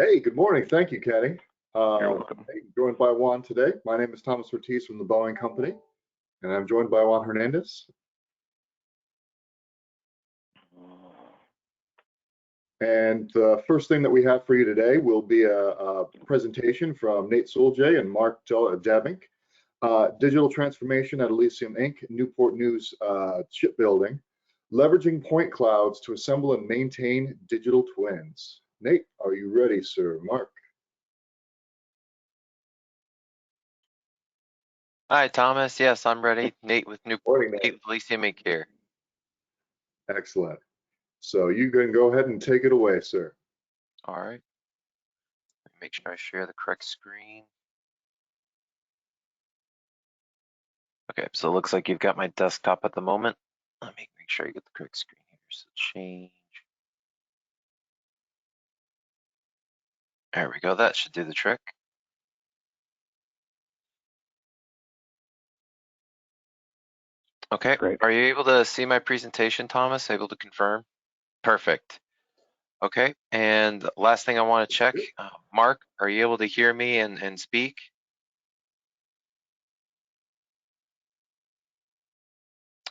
Hey, good morning. Thank you, Kenny. You're welcome. Hey, joined by Juan today. My name is Thomas Ortiz from the Boeing Company, and I'm joined by Juan Hernandez. And the first thing that we have for you today will be a presentation from Nate Soulje and Mark Debbink, Digital Transformation at Elysium Inc., Newport News Shipbuilding, leveraging point clouds to assemble and maintain digital twins. Nate, are you ready, sir? Mark? Hi, Thomas. Yes, I'm ready. Nate with Morning, Nate. Elysium Inc. here. Excellent. So you can go ahead and take it away, sir. All right. Make sure I share the correct screen. Okay, so it looks like you've got my desktop at the moment. Let me make sure you get the correct screen here. So change. There we go. That should do the trick. Okay. Great. Are you able to see my presentation, Thomas? Able to confirm? Perfect. Okay. And last thing I want to check, Mark, are you able to hear me and speak?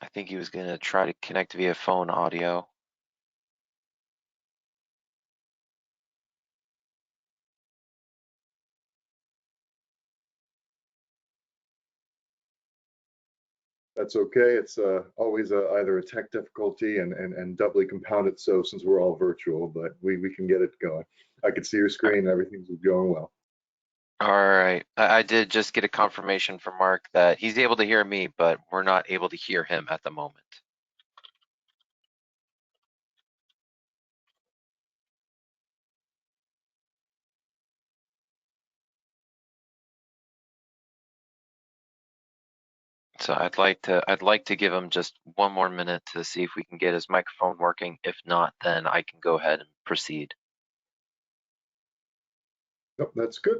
I think he was going to try to connect via phone audio. That's okay. It's always either a tech difficulty and doubly compounded so since we're all virtual, but we can get it going. I can see your screen and everything's going well. All right. I did just get a confirmation from Mark that he's able to hear me, but we're not able to hear him at the moment. So I'd like to give him just one more minute to see if we can get his microphone working. If not, then I can go ahead and proceed. Yep, that's good.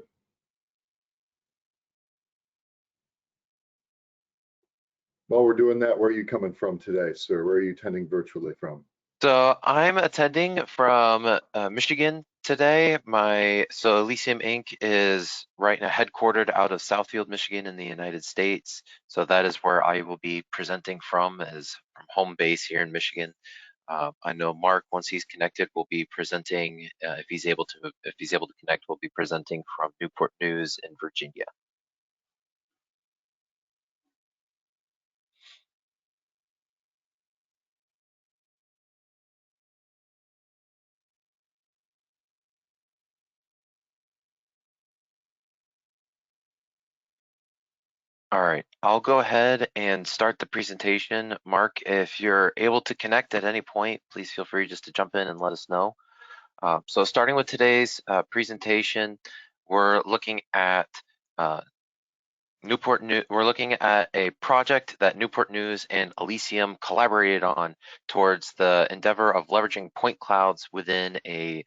While we're doing that, where are you coming from today, sir? Where are you attending virtually from? So I'm attending from Michigan today. So Elysium Inc. is right now headquartered out of Southfield, Michigan in the United States. So that is where I will be presenting from, as from home base here in Michigan. I know Mark, once he's connected, will be presenting, if he's able to connect, will be presenting from Newport News in Virginia. All right, I'll go ahead and start the presentation. Mark, if you're able to connect at any point, please feel free just to jump in and let us know. So starting with today's presentation, we're looking at we're looking at a project that Newport News and Elysium collaborated on towards the endeavor of leveraging point clouds within a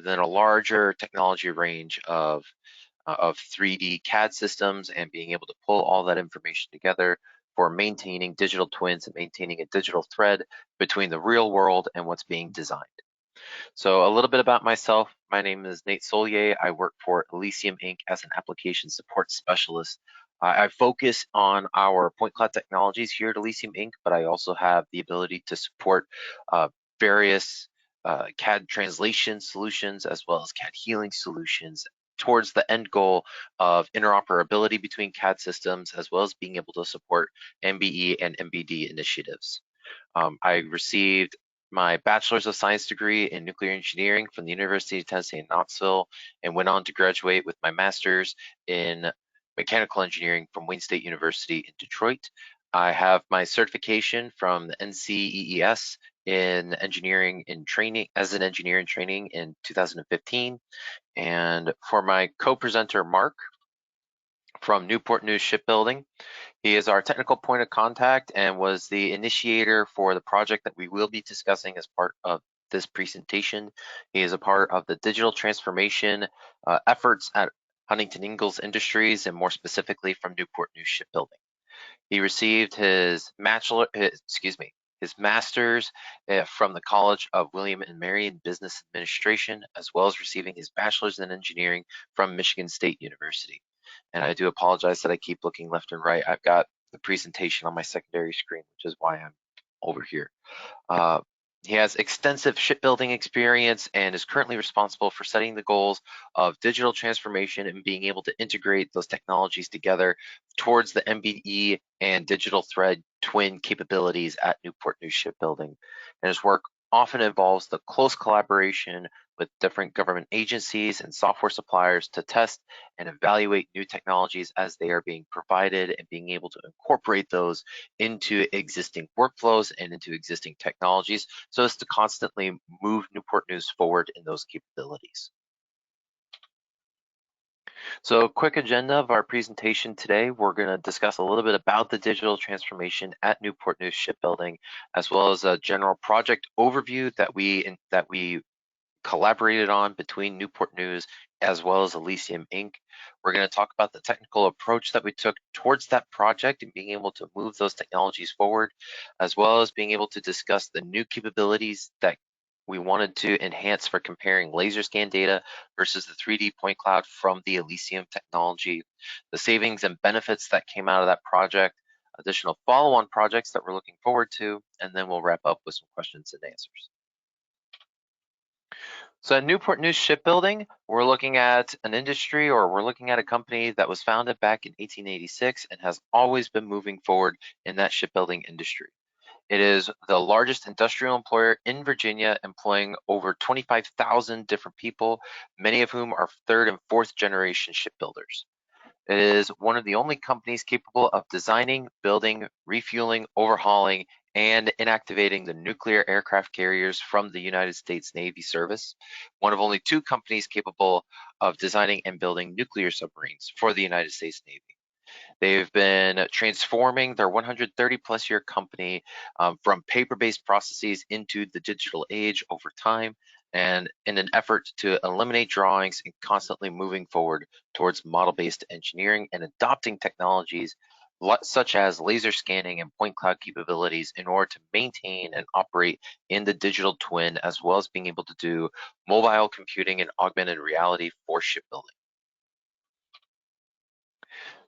larger technology range of 3D CAD systems and being able to pull all that information together for maintaining digital twins and maintaining a digital thread between the real world and what's being designed. So a little bit about myself. My name is Nate Soulje. I work for Elysium Inc. as an application support specialist. I focus on our point cloud technologies here at Elysium Inc., but I also have the ability to support various CAD translation solutions as well as CAD healing solutions towards the end goal of interoperability between CAD systems, as well as being able to support MBE and MBD initiatives. I received my Bachelor's of Science degree in nuclear engineering from the University of Tennessee in Knoxville, and went on to graduate with my master's in mechanical engineering from Wayne State University in Detroit. I have my certification from the NCEES in engineering in training as an engineer in training in 2015. And for my co-presenter, Mark, from Newport News Shipbuilding, he is our technical point of contact and was the initiator for the project that we will be discussing as part of this presentation. He is a part of the digital transformation efforts at Huntington Ingalls Industries, and more specifically from Newport News Shipbuilding. He received his his master's from the College of William and Mary in Business Administration, as well as receiving his bachelor's in engineering from Michigan State University. And I do apologize that I keep looking left and right. I've got the presentation on my secondary screen, which is why I'm over here. He has extensive shipbuilding experience and is currently responsible for setting the goals of digital transformation and being able to integrate those technologies together towards the MBE and digital thread twin capabilities at Newport News Shipbuilding. And his work often involves the close collaboration with different government agencies and software suppliers to test and evaluate new technologies as they are being provided and being able to incorporate those into existing workflows and into existing technologies so as to constantly move Newport News forward in those capabilities. So quick agenda of our presentation today, we're going to discuss a little bit about the digital transformation at Newport News Shipbuilding, as well as a general project overview that we collaborated on between Newport News as well as Elysium Inc. We're going to talk about the technical approach that we took towards that project and being able to move those technologies forward, as well as being able to discuss the new capabilities that we wanted to enhance for comparing laser scan data versus the 3D point cloud from the Elysium technology, the savings and benefits that came out of that project, additional follow-on projects that we're looking forward to, and then we'll wrap up with some questions and answers. So at Newport News Shipbuilding, we're looking at an industry, or we're looking at a company that was founded back in 1886 and has always been moving forward in that shipbuilding industry. It is the largest industrial employer in Virginia, employing over 25,000 different people, many of whom are third and fourth generation shipbuilders. It is one of the only companies capable of designing, building, refueling, overhauling, and inactivating the nuclear aircraft carriers from the United States Navy service. One of only two companies capable of designing and building nuclear submarines for the United States Navy. They've been transforming their 130 plus year company from paper-based processes into the digital age over time, and in an effort to eliminate drawings and constantly moving forward towards model-based engineering and adopting technologies such as laser scanning and point cloud capabilities in order to maintain and operate in the digital twin, as well as being able to do mobile computing and augmented reality for shipbuilding.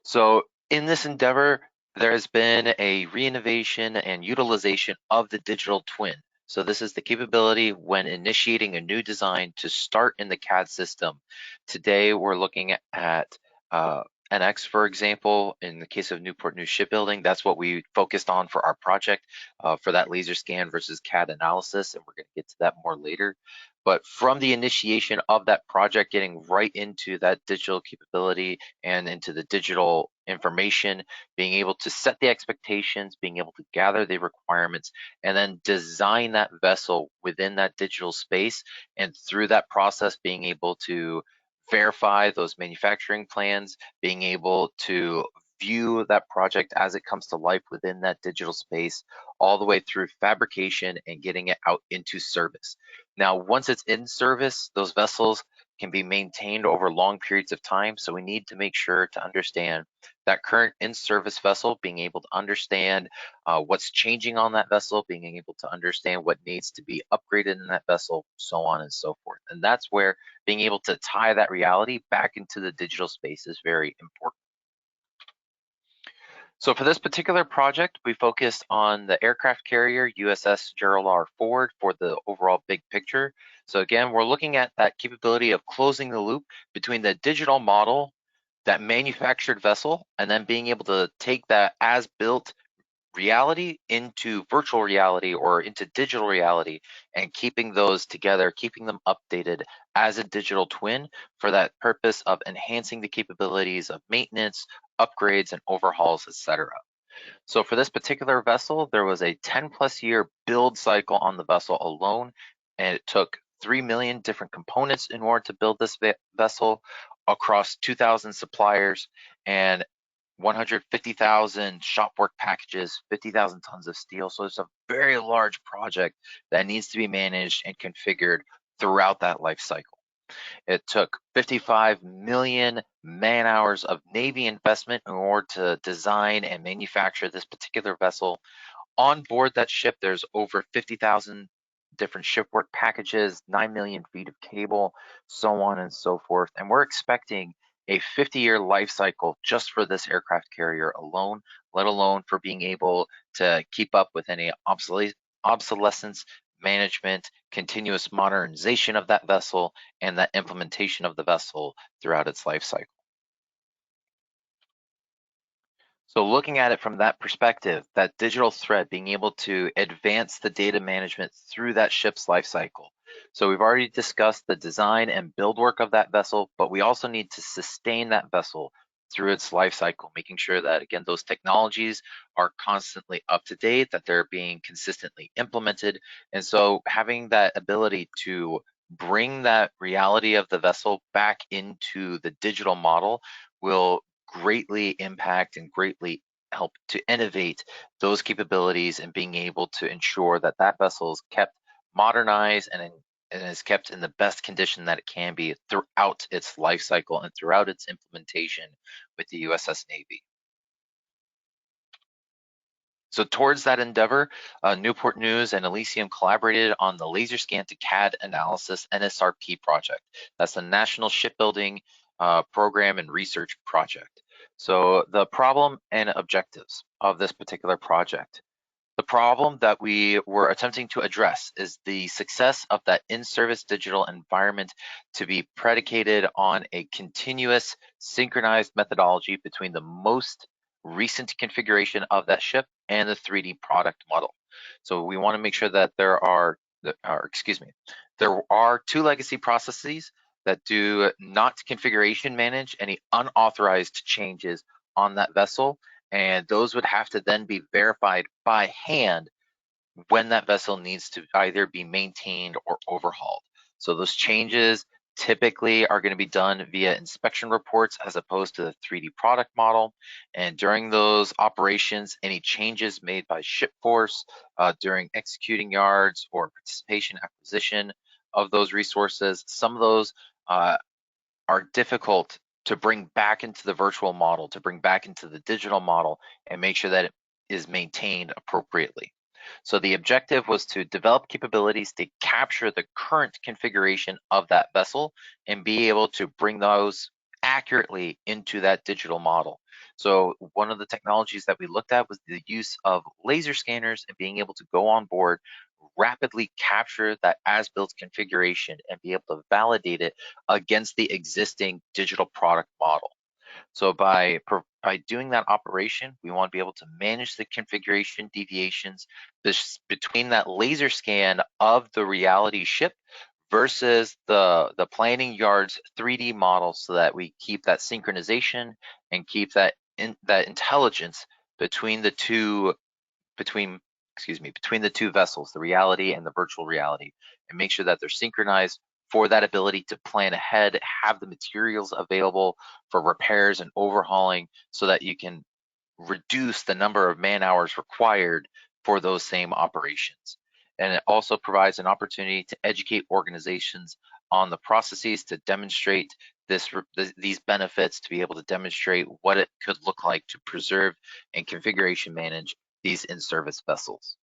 So in this endeavor, there has been a reinnovation and utilization of the digital twin. So this is the capability when initiating a new design to start in the CAD system. Today, we're looking at NX, for example. In the case of Newport News Shipbuilding, that's what we focused on for our project for that laser scan versus CAD analysis, and we're going to get to that more later. But from the initiation of that project, getting right into that digital capability and into the digital information, being able to set the expectations, being able to gather the requirements, and then design that vessel within that digital space. And through that process, being able to verify those manufacturing plans, being able to view that project as it comes to life within that digital space, all the way through fabrication and getting it out into service. Now, once it's in service, those vessels can be maintained over long periods of time. So we need to make sure to understand that current in-service vessel, being able to understand what's changing on that vessel, being able to understand what needs to be upgraded in that vessel, so on and so forth. And that's where being able to tie that reality back into the digital space is very important. So for this particular project, we focused on the aircraft carrier USS Gerald R. Ford for the overall big picture. So again, we're looking at that capability of closing the loop between the digital model, that manufactured vessel, and then being able to take that as built reality into virtual reality or into digital reality, and keeping those together, keeping them updated as a digital twin for that purpose of enhancing the capabilities of maintenance, upgrades, and overhauls, etc. So for this particular vessel, there was a 10+ year build cycle on the vessel alone, and it took 3 million different components in order to build this vessel across 2,000 suppliers and 150,000 shop work packages, 50,000 tons of steel. So it's a very large project that needs to be managed and configured throughout that life cycle. It took 55 million man hours of Navy investment in order to design and manufacture this particular vessel. On board that ship, there's over 50,000 different shipwork packages, 9 million feet of cable, so on and so forth. And we're expecting a 50-year life cycle just for this aircraft carrier alone, let alone for being able to keep up with any obsolescence management, continuous modernization of that vessel, and that implementation of the vessel throughout its life cycle. So looking at it from that perspective, that digital thread, being able to advance the data management through that ship's life cycle. So we've already discussed the design and build work of that vessel, but we also need to sustain that vessel through its life cycle, making sure that, again, those technologies are constantly up to date, that they're being consistently implemented. And so having that ability to bring that reality of the vessel back into the digital model will greatly impact and greatly help to innovate those capabilities and being able to ensure that that vessel is kept modernized and is kept in the best condition that it can be throughout its life cycle and throughout its implementation with the USS Navy. So towards that endeavor, Newport News and Elysium collaborated on the Laser Scan to CAD Analysis NSRP project. That's the National Shipbuilding Program and Research Project. So the problem and objectives of this particular project. The problem that we were attempting to address is the success of that in-service digital environment to be predicated on a continuous synchronized methodology between the most recent configuration of that ship and the 3D product model. So we want to make sure that there are two legacy processes that do not configuration manage any unauthorized changes on that vessel, and those would have to then be verified by hand when that vessel needs to either be maintained or overhauled. So those changes typically are going to be done via inspection reports as opposed to the 3D product model. And during those operations, any changes made by ship force during executing yards or participation acquisition of those resources, some of those are difficult to bring back into the virtual model, to bring back into the digital model and make sure that it is maintained appropriately. So the objective was to develop capabilities to capture the current configuration of that vessel and be able to bring those accurately into that digital model. So one of the technologies that we looked at was the use of laser scanners and being able to go on board, rapidly capture that as-built configuration and be able to validate it against the existing digital product model. So by doing that operation, we want to be able to manage the configuration deviations between that laser scan of the reality ship versus the planning yard's 3D model, so that we keep that synchronization and keep that intelligence between the two between the two vessels, the reality and the virtual reality, and make sure that they're synchronized for that ability to plan ahead, have the materials available for repairs and overhauling so that you can reduce the number of man hours required for those same operations. And it also provides an opportunity to educate organizations on the processes to demonstrate these benefits, to be able to demonstrate what it could look like to preserve and configuration manage these in-service vessels.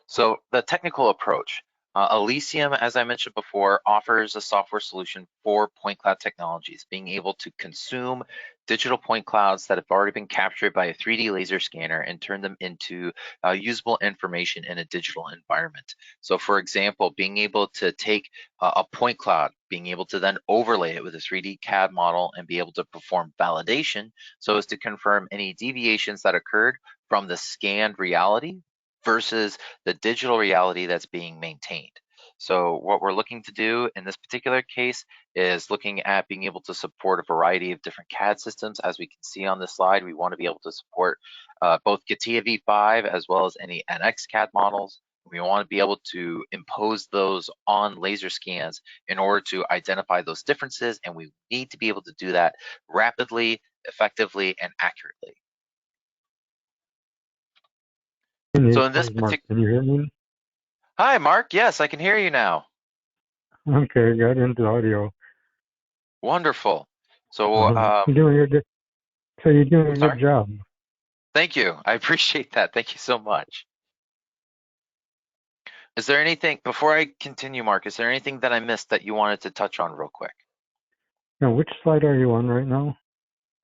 So the technical approach. Elysium, as I mentioned before, offers a software solution for point cloud technologies, being able to consume digital point clouds that have already been captured by a 3D laser scanner and turn them into usable information in a digital environment. So for example, being able to take a point cloud, being able to then overlay it with a 3D CAD model and be able to perform validation so as to confirm any deviations that occurred from the scanned reality versus the digital reality that's being maintained. So what we're looking to do in this particular case is looking at being able to support a variety of different CAD systems. As we can see on this slide, we want to be able to support both CATIA V5 as well as any NX CAD models. We want to be able to impose those on laser scans in order to identify those differences, and we need to be able to do that rapidly, effectively, and accurately. So in this Mark, can you hear me? Hi, Mark. Yes, I can hear you now. Okay, got into audio. Wonderful. So, You're doing a good. So you're doing a sorry? good job. Thank you. I appreciate that. Thank you so much. Is there anything, before I continue, Mark, is there anything that I missed that you wanted to touch on real quick? Now, which slide are you on right now?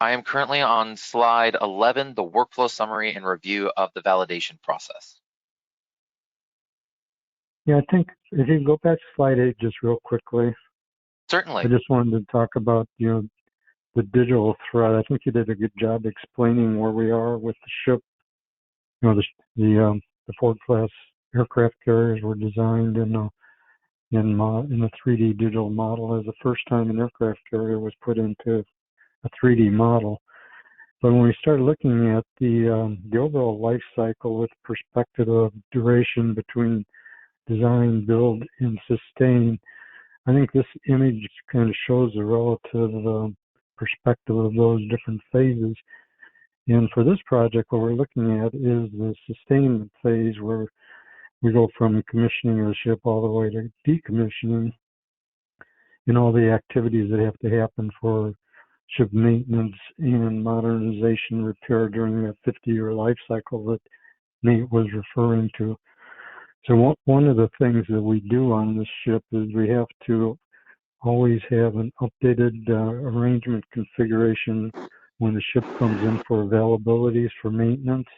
I am currently on slide 11, the workflow summary and review of the validation process. Yeah, I think if you go back to slide 8 just real quickly, I Certainly. just wanted to talk about, the digital thread. I think you did a good job explaining where we are with the ship. The Ford-class aircraft carriers were designed in a 3D digital model as the first time an aircraft carrier was put into a 3D model. But when we start looking at the overall life cycle with perspective of duration between design, build, and sustain, I think this image kind of shows the relative perspective of those different phases. And for this project, what we're looking at is the sustainment phase, where we go from commissioning of the ship all the way to decommissioning, and all the activities that have to happen for ship maintenance and modernization repair during that 50-year life cycle that Nate was referring to. So one of the things that we do on this ship is we have to always have an updated arrangement configuration when the ship comes in for availabilities for maintenance.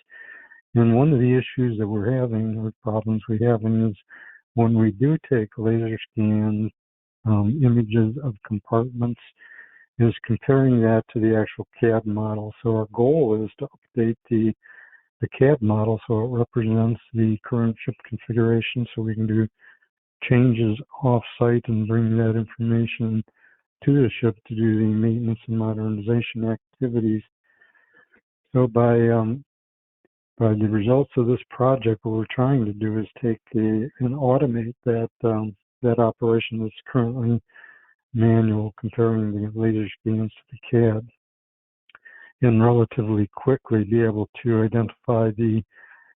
And one of the issues that we're having, or problems we're having, is when we do take laser scan images of compartments, is comparing that to the actual CAD model. So our goal is to update the CAD model so it represents the current ship configuration, so we can do changes off-site and bring that information to the ship to do the maintenance and modernization activities. So by the results of this project, what we're trying to do is take and automate that operation that's currently manual, comparing the laser scans to the CAD, and relatively quickly be able to identify the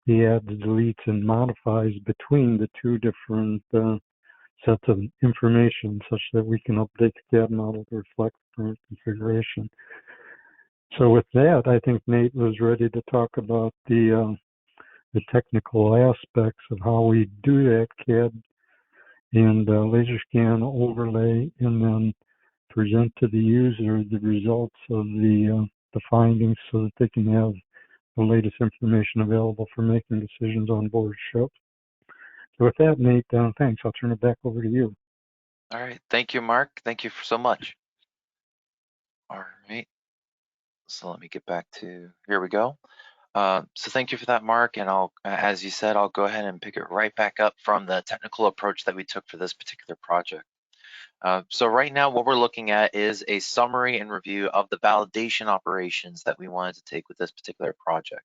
adds, deletes, and modifies between the two different sets of information, such that we can update the CAD model to reflect the current configuration. So with that, I think Nate was ready to talk about the technical aspects of how we do that CAD and laser scan overlay, and then present to the user the results of the findings, so that they can have the latest information available for making decisions on board ship. So with that, Nate, thanks. I'll turn it back over to you. All right. Thank you, Mark. Thank you so much. All right. So let me get back to, here we go. So thank you for that, Mark. And as you said, I'll go ahead and pick it right back up from the technical approach that we took for this particular project. So right now, what we're looking at is a summary and review of the validation operations that we wanted to take with this particular project.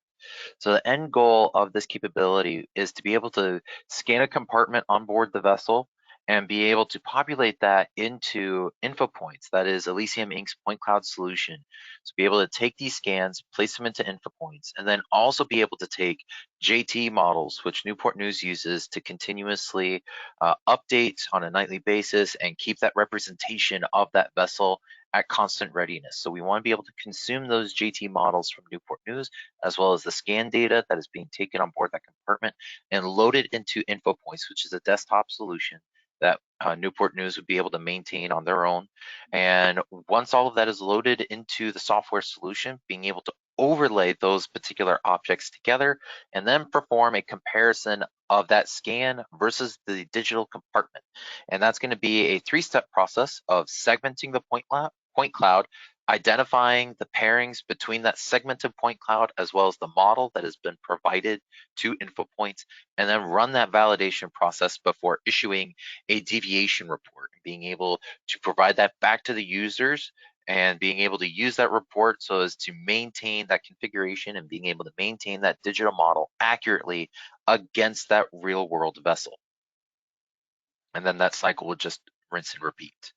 So the end goal of this capability is to be able to scan a compartment on board the vessel and be able to populate that into info points. That is Elysium Inc.'s point cloud solution. So be able to take these scans, place them into info points, and then also be able to take JT models, which Newport News uses to continuously update on a nightly basis and keep that representation of that vessel at constant readiness. So we want to be able to consume those JT models from Newport News, as well as the scan data that is being taken on board that compartment, and load it into info points, which is a desktop solution that Newport News would be able to maintain on their own. And once all of that is loaded into the software solution, being able to overlay those particular objects together and then perform a comparison of that scan versus the digital compartment. And that's going to be a three-step process of segmenting the point cloud, identifying the pairings between that segmented point cloud as well as the model that has been provided to info points, and then run that validation process before issuing a deviation report, being able to provide that back to the users and being able to use that report so as to maintain that configuration and being able to maintain that digital model accurately against that real world vessel. And then that cycle would just rinse and repeat.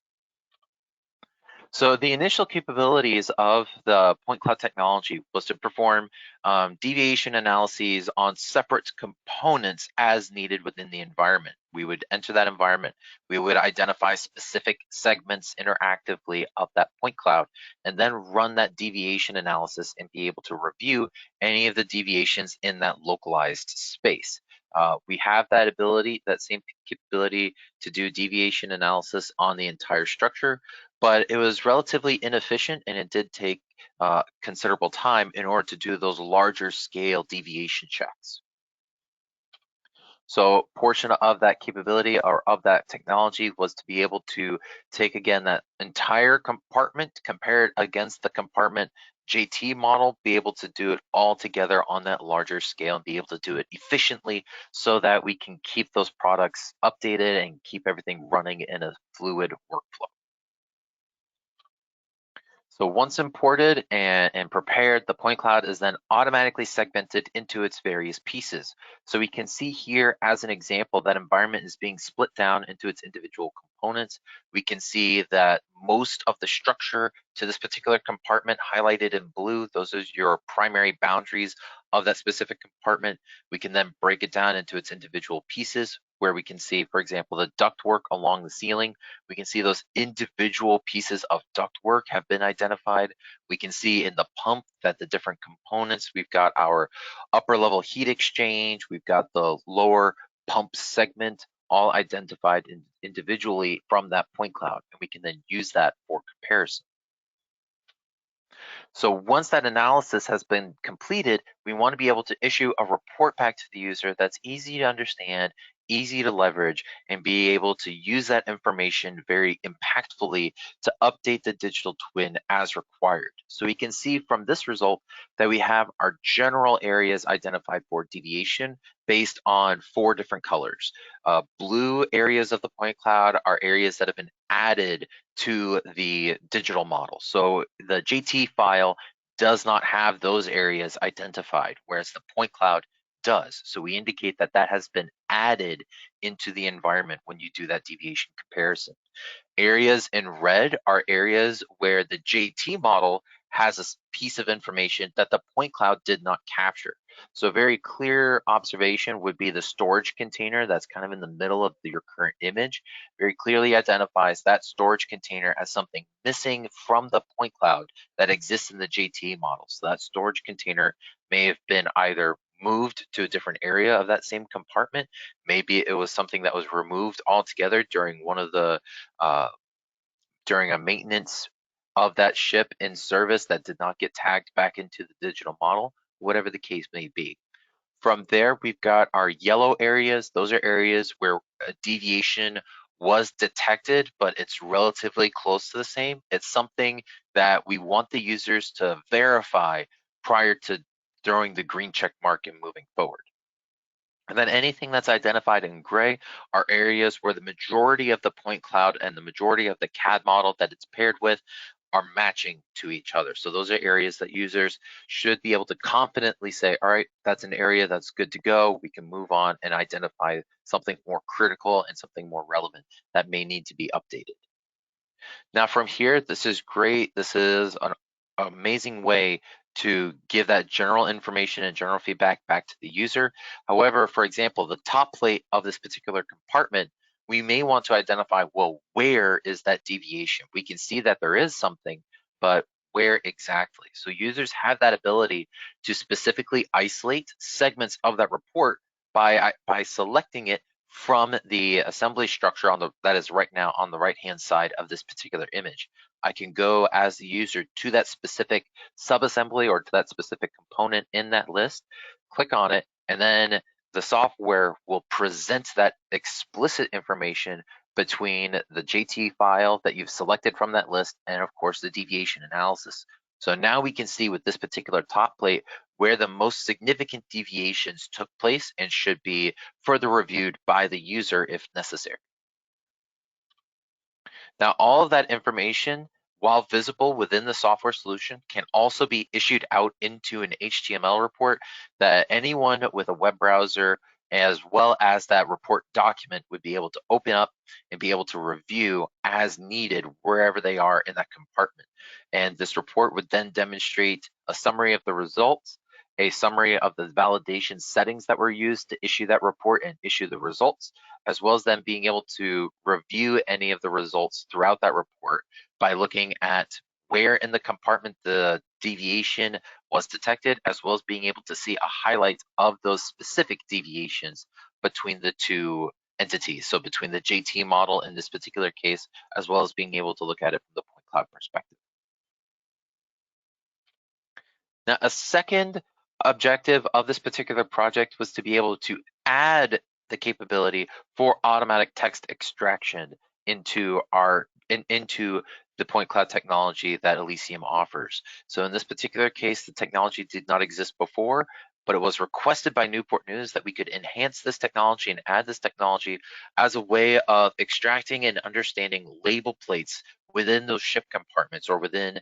So the initial capabilities of the point cloud technology was to perform deviation analyses on separate components as needed within the environment. We would enter that environment, we would identify specific segments interactively of that point cloud, and then run that deviation analysis and be able to review any of the deviations in that localized space. We have that ability, that same capability to do deviation analysis on the entire structure, but it was relatively inefficient and it did take considerable time in order to do those larger scale deviation checks. So portion of that capability or of that technology was to be able to take, again, that entire compartment, compare it against the compartment JT model, be able to do it all together on that larger scale and be able to do it efficiently so that we can keep those products updated and keep everything running in a fluid workflow. So once imported and prepared, the point cloud is then automatically segmented into its various pieces. So we can see here as an example that environment is being split down into its individual components. We can see that most of the structure to this particular compartment highlighted in blue, those are your primary boundaries of that specific compartment. We can then break it down into its individual pieces where we can see, for example, the ductwork along the ceiling. We can see those individual pieces of ductwork have been identified. We can see in the pump that the different components, we've got our upper level heat exchange, we've got the lower pump segment, all identified individually from that point cloud, and we can then use that for comparison. So once that analysis has been completed, we want to be able to issue a report back to the user that's easy to understand, easy to leverage, and be able to use that information very impactfully to update the digital twin as required. So we can see from this result that we have our general areas identified for deviation based on 4 different colors. Blue areas of the point cloud are areas that have been added to the digital model. So the JT file does not have those areas identified, whereas the point cloud does. So we indicate that that has been added into the environment when you do that deviation comparison. Areas in red are areas where the JT model has a piece of information that the point cloud did not capture. So a very clear observation would be the storage container that's kind of in the middle of your current image, very clearly identifies that storage container as something missing from the point cloud that exists in the JT model. So that storage container may have been either moved to a different area of that same compartment. Maybe it was something that was removed altogether during one of the during a maintenance of that ship in service that did not get tagged back into the digital model, whatever the case may be. From there, we've got our yellow areas. Those are areas where a deviation was detected, but it's relatively close to the same. It's something that we want the users to verify prior to throwing the green check mark and moving forward. And then anything that's identified in gray are areas where the majority of the point cloud and the majority of the CAD model that it's paired with are matching to each other. So those are areas that users should be able to confidently say, all right, that's an area that's good to go. We can move on and identify something more critical and something more relevant that may need to be updated. Now from here, this is great. This is an amazing way to give that general information and general feedback back to the user. However, for example, the top plate of this particular compartment, we may want to identify, well, where is that deviation? We can see that there is something, but where exactly? So users have that ability to specifically isolate segments of that report by selecting it from the assembly structure that is right now on the right-hand side of this particular image. I can go as the user to that specific subassembly or to that specific component in that list, click on it, and then the software will present that explicit information between the JT file that you've selected from that list and of course the deviation analysis. So now we can see with this particular top plate where the most significant deviations took place and should be further reviewed by the user if necessary. Now, all of that information, while visible within the software solution, can also be issued out into an HTML report that anyone with a web browser as well as that report document would be able to open up and be able to review as needed wherever they are in that compartment. And this report would then demonstrate a summary of the results, a summary of the validation settings that were used to issue that report and issue the results, as well as then being able to review any of the results throughout that report by looking at where in the compartment the deviation was detected, as well as being able to see a highlight of those specific deviations between the two entities. So between the JT model in this particular case, as well as being able to look at it from the point cloud perspective. Now, a second objective of this particular project was to be able to add the capability for automatic text extraction into the point cloud technology that Elysium offers. So in this particular case, the technology did not exist before, but it was requested by Newport News that we could enhance this technology and add this technology as a way of extracting and understanding label plates within those ship compartments or within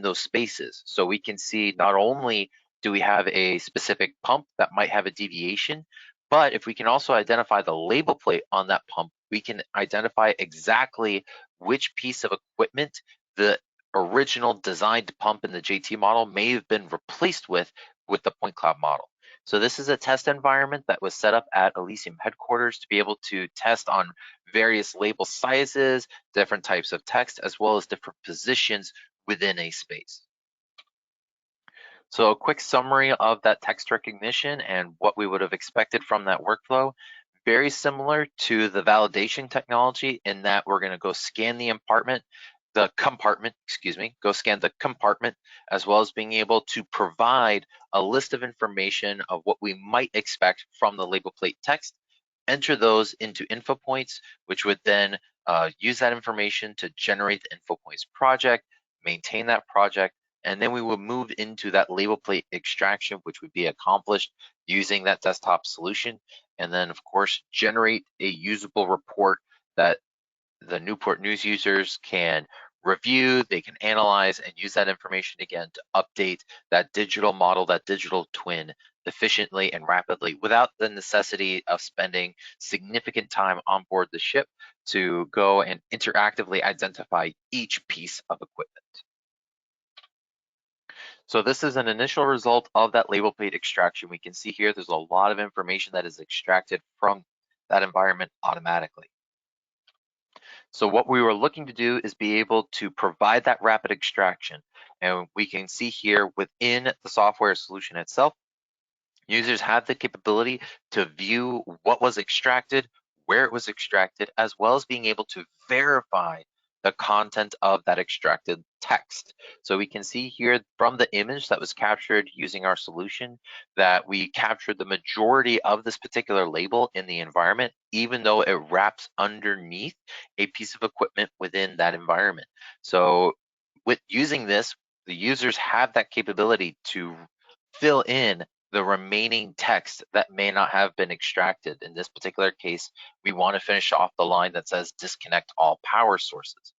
those spaces. So we can see not only do we have a specific pump that might have a deviation, but if we can also identify the label plate on that pump, we can identify exactly which piece of equipment the original designed pump in the JT model may have been replaced with the point cloud model. So this is a test environment that was set up at Elysium headquarters to be able to test on various label sizes, different types of text, as well as different positions within a space. So a quick summary of that text recognition and what we would have expected from that workflow. Very similar to the validation technology in that we're going to go scan the compartment, go scan the compartment, as well as being able to provide a list of information of what we might expect from the label plate text, enter those into info points, which would then use that information to generate the info points project, maintain that project, and then we will move into that label plate extraction, which would be accomplished using that desktop solution. And then, of course, generate a usable report that the Newport News users can review, they can analyze, and use that information again to update that digital model, that digital twin, efficiently and rapidly without the necessity of spending significant time on board the ship to go and interactively identify each piece of equipment. So this is an initial result of that label plate extraction. We can see here there's a lot of information that is extracted from that environment automatically. So what we were looking to do is be able to provide that rapid extraction. And we can see here within the software solution itself, users have the capability to view what was extracted, where it was extracted, as well as being able to verify the content of that extracted text. So we can see here from the image that was captured using our solution that we captured the majority of this particular label in the environment, even though it wraps underneath a piece of equipment within that environment. So with using this, the users have that capability to fill in the remaining text that may not have been extracted. In this particular case, we want to finish off the line that says disconnect all power sources.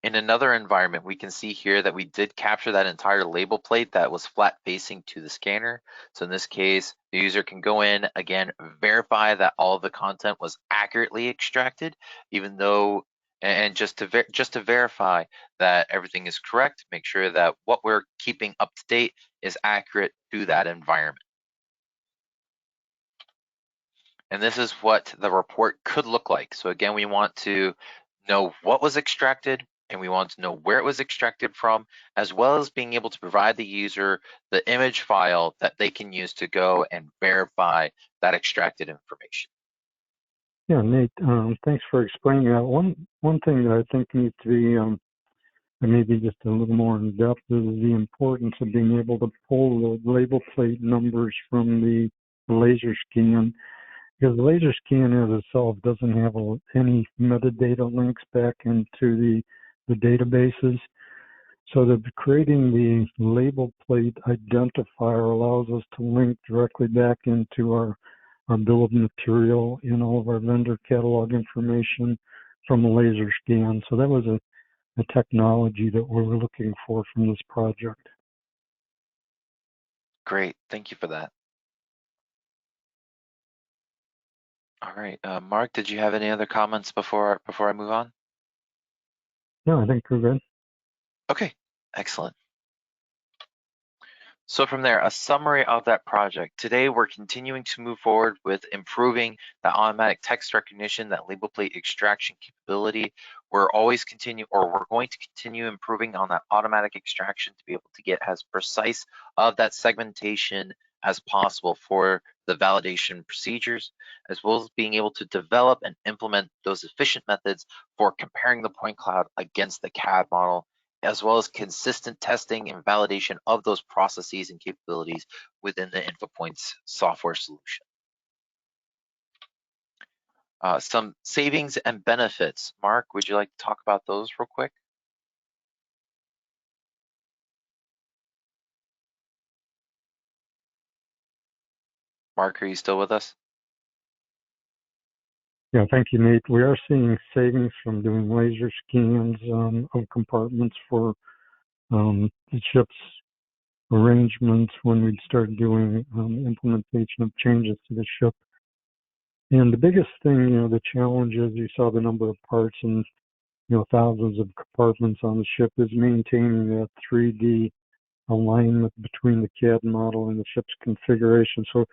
In another environment, we can see here that we did capture that entire label plate that was flat facing to the scanner. So in this case, the user can go in, again, verify that all of the content was accurately extracted, even though, and just to verify that everything is correct, make sure that what we're keeping up to date is accurate to that environment. And this is what the report could look like. So again, we want to know what was extracted, and we want to know where it was extracted from, as well as being able to provide the user the image file that they can use to go and verify that extracted information. Yeah, Nate, thanks for explaining that. One thing that I think needs to be maybe just a little more in depth is the importance of being able to pull the label plate numbers from the laser scan, because the laser scan as itself doesn't have any metadata links back into the databases. So that creating the label plate identifier allows us to link directly back into our bill of material and all of our vendor catalog information from the laser scan. So that was a technology that we were looking for from this project. Great, thank you for that. All right, Mark, did you have any other comments before I move on? Yeah, I think we're good. Okay, excellent. So from there, a summary of that project. Today, we're continuing to move forward with improving the automatic text recognition, that label plate extraction capability. We're going to continue improving on that automatic extraction to be able to get as precise of that segmentation as possible for the validation procedures, as well as being able to develop and implement those efficient methods for comparing the point cloud against the CAD model, as well as consistent testing and validation of those processes and capabilities within the InfoPoints software solution. Some savings and benefits. Mark, would you like to talk about those real quick? Mark, are you still with us? Yeah, thank you, Nate. We are seeing savings from doing laser scans of compartments for the ship's arrangements when we'd start doing implementation of changes to the ship. And the biggest thing, the challenge is you saw the number of parts and, thousands of compartments on the ship is maintaining that 3D alignment between the CAD model and the ship's configuration. So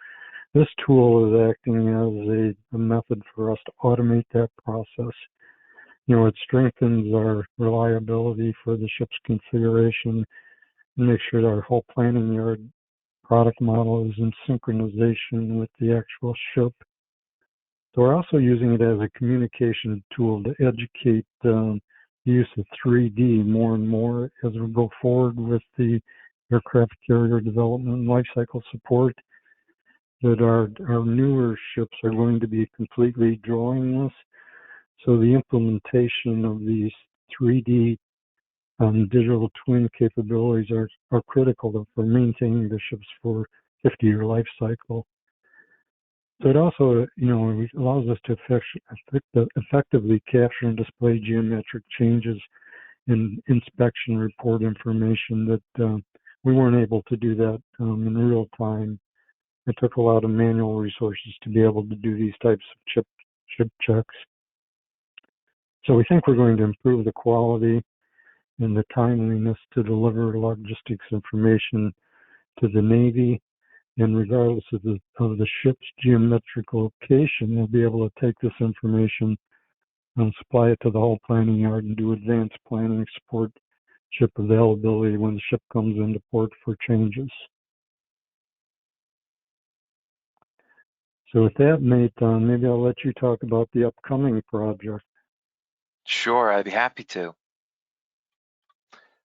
this tool is acting as a method for us to automate that process. It strengthens our reliability for the ship's configuration and make sure that our whole planning yard product model is in synchronization with the actual ship. So we're also using it as a communication tool to educate the use of 3D more and more as we go forward with the aircraft carrier development and lifecycle support, that our newer ships are going to be completely drawingless. So the implementation of these 3D digital twin capabilities are critical for maintaining the ships for 50-year life cycle. So it also, it allows us to effectively capture and display geometric changes in inspection report information that we weren't able to do that in real time. It took a lot of manual resources to be able to do these types of ship checks. So we think we're going to improve the quality and the timeliness to deliver logistics information to the Navy. And regardless of the ship's geometric location, we'll be able to take this information and supply it to the whole planning yard and do advanced planning, support ship availability when the ship comes into port for changes. So with that, Nate, maybe I'll let you talk about the upcoming project. Sure, I'd be happy to.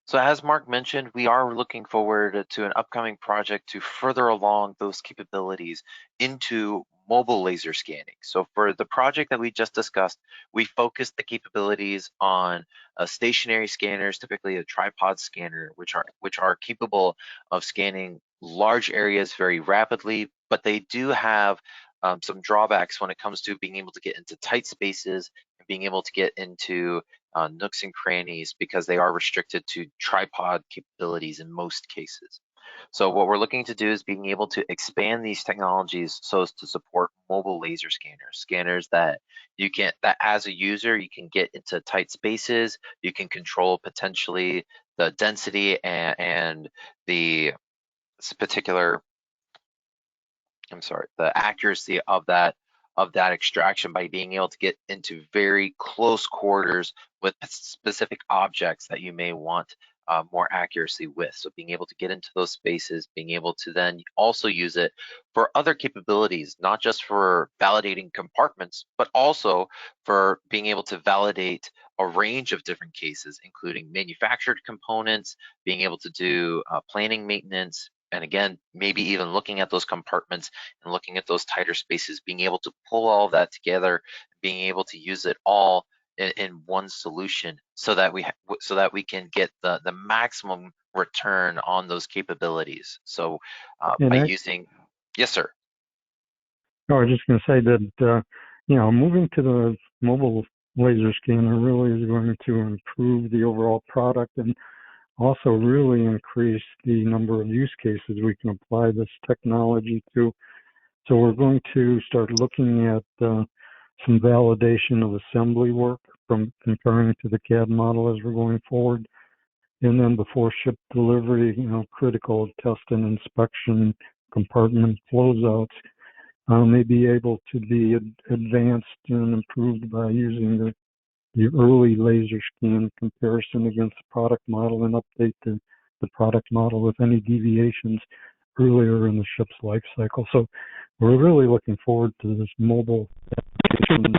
So as Mark mentioned, we are looking forward to an upcoming project to further along those capabilities into mobile laser scanning. So for the project that we just discussed, we focused the capabilities on stationary scanners, typically a tripod scanner, which are capable of scanning large areas very rapidly, but they do have some drawbacks when it comes to being able to get into tight spaces and being able to get into nooks and crannies, because they are restricted to tripod capabilities in most cases. So what we're looking to do is being able to expand these technologies so as to support mobile laser scanners that as a user, you can get into tight spaces, you can control potentially the density and the particular, the accuracy of that extraction by being able to get into very close quarters with specific objects that you may want more accuracy with. So being able to get into those spaces, being able to then also use it for other capabilities, not just for validating compartments, but also for being able to validate a range of different cases, including manufactured components, being able to do planning maintenance, and again, maybe even looking at those compartments and looking at those tighter spaces, being able to pull all that together, being able to use it all in one solution, so that we can get the maximum return on those capabilities. So by using, yes, sir. I was just going to say that moving to the mobile laser scanner really is going to improve the overall product and also really increase the number of use cases we can apply this technology to. So we're going to start looking at some validation of assembly work from comparing to the CAD model as we're going forward. And then before ship delivery, critical test and inspection compartment closeouts may be able to be advanced and improved by using the early laser scan comparison against the product model and update the product model with any deviations earlier in the ship's life cycle. So we're really looking forward to this mobile application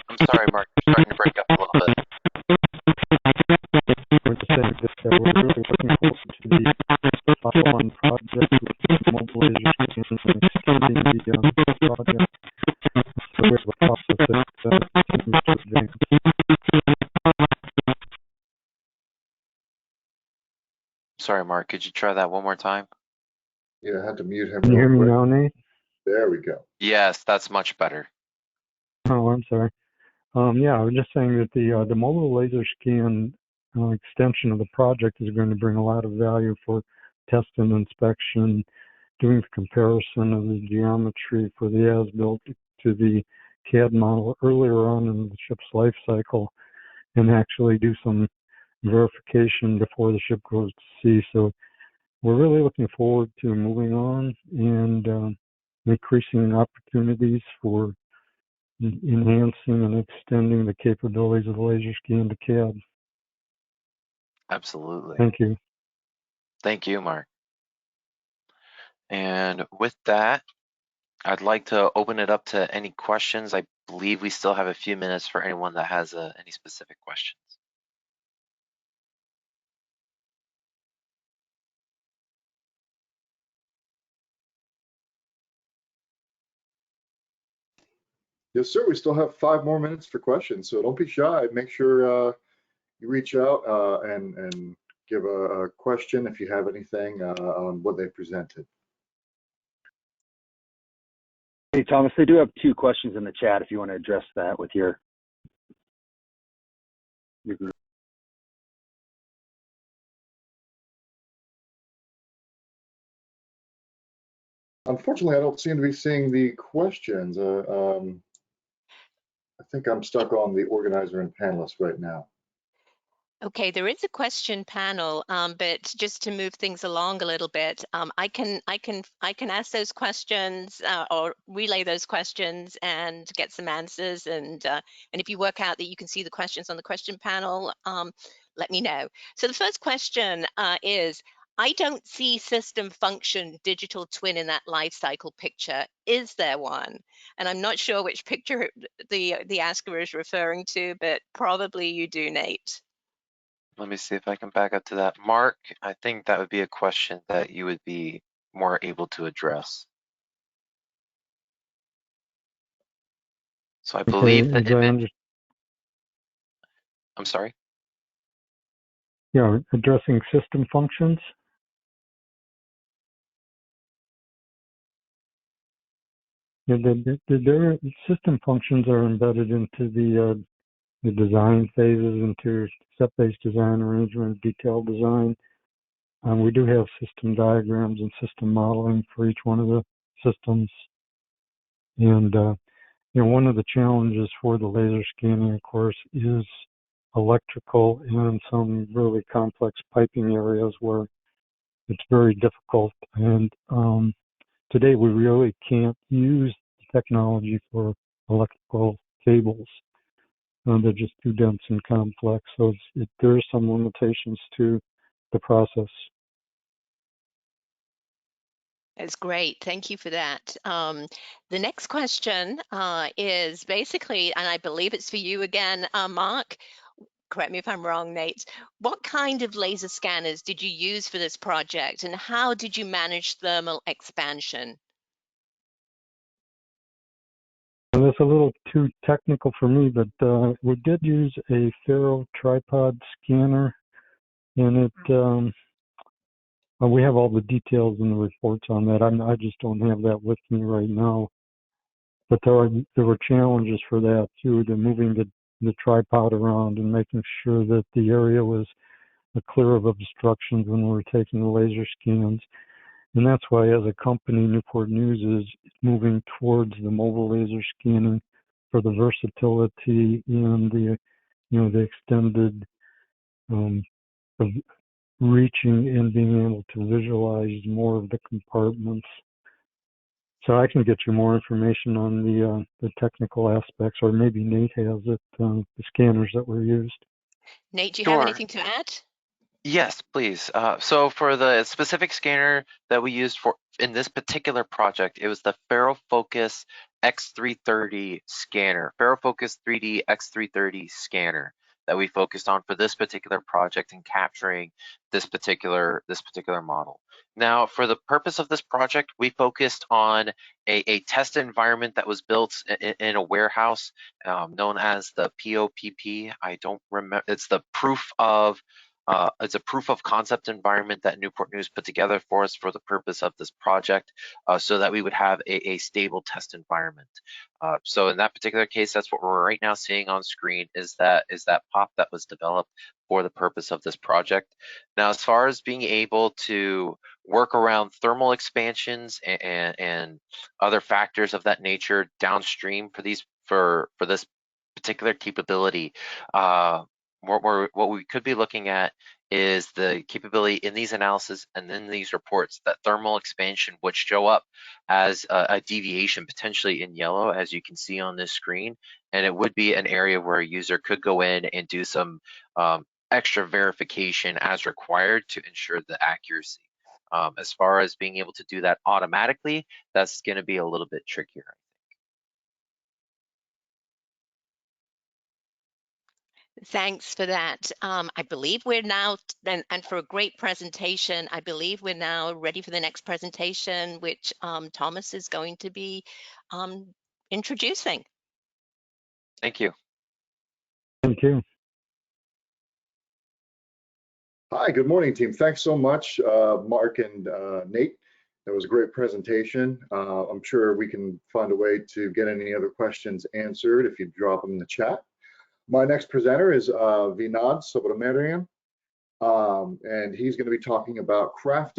I'm sorry, Mark, you're starting to break up a little bit. We're just saying that we're really looking forward to the follow-on project with mobile laser scans and extending the project. So we have a process that continues to advance. Sorry, Mark, could you try that one more time? Yeah, I had to mute him. Can you hear me quick. now, Nate? There we go. Yes, that's much better. Oh, I'm sorry. Yeah, I was just saying that the mobile laser scan extension of the project is going to bring a lot of value for test and inspection, doing the comparison of the geometry for the as-built to the CAD model earlier on in the ship's life cycle, and actually do some verification before the ship goes to sea. So we're really looking forward to moving on and increasing opportunities for enhancing and extending the capabilities of the laser scan to CAD. Absolutely. Thank you. Thank you, Mark. And with that, I'd like to open it up to any questions. I believe we still have a few minutes for anyone that has any specific questions. Yes, sir. We still have 5 more minutes for questions, so don't be shy. Make sure you reach out and give a question if you have anything on what they presented. Hey, Thomas, they do have 2 questions in the chat if you want to address that with your group. Unfortunately, I don't seem to be seeing the questions. I think I'm stuck on the organizer and panelist right now. Okay, there is a question panel, but just to move things along a little bit, I can ask those questions or relay those questions and get some answers. And if you work out that you can see the questions on the question panel, let me know. So the first question is, I don't see system function digital twin in that life cycle picture. Is there one? And I'm not sure which picture the asker is referring to, but probably you do, Nate. Let me see if I can back up to that. Mark, I think that would be a question that you would be more able to address. So I believe the image. I'm sorry? Yeah, addressing system functions. Yeah, the system functions are embedded into the design phases, into step-based design, arrangement, detailed design. We do have system diagrams and system modeling for each one of the systems. And one of the challenges for the laser scanning, of course, is electrical and some really complex piping areas where it's very difficult. And today we really can't use the technology for electrical cables. They're just too dense and complex. So there are some limitations to the process. That's great. Thank you for that. The next question is basically, and I believe it's for you again, Mark. Correct me if I'm wrong, Nate. What kind of laser scanners did you use for this project, and how did you manage thermal expansion? And that's a little too technical for me, but we did use a ferro tripod scanner, and it we have all the details in the reports on that. I just don't have that with me right now. but there were challenges for that too, to moving the tripod around and making sure that the area was clear of obstructions when we were taking the laser scans. And that's why, as a company, Newport News is moving towards the mobile laser scanning for the versatility and the extended of reaching and being able to visualize more of the compartments. So I can get you more information on the technical aspects, or maybe Nate has it, the scanners that were used. Nate, do you have Sure. anything to add? Yes, please. So for the specific scanner that we used for in this particular project, it was the FaroFocus X330 scanner, FaroFocus 3D X330 scanner that we focused on for this particular project and capturing this particular model. Now, for the purpose of this project, we focused on a test environment that was built in a warehouse known as the POPP. I don't remember. It's the it's a proof of concept environment that Newport News put together for us for the purpose of this project, so that we would have a stable test environment. So in that particular case, that's what we're right now seeing on screen is that POP that was developed for the purpose of this project. Now, as far as being able to work around thermal expansions and other factors of that nature downstream for this particular capability, what we could be looking at is the capability in these analysis and in these reports that thermal expansion would show up as a deviation potentially in yellow, as you can see on this screen, and it would be an area where a user could go in and do some extra verification as required to ensure the accuracy. As far as being able to do that automatically, that's going to be a little bit trickier. Thanks for that. I believe we're now, and for a great presentation, I believe we're now ready for the next presentation, which Thomas is going to be introducing. Thank you. Thank you. Hi, good morning, team. Thanks so much, Mark and Nate. That was a great presentation. I'm sure we can find a way to get any other questions answered if you drop them in the chat. My next presenter is Vinod Subramanian, and he's going to be talking about crafting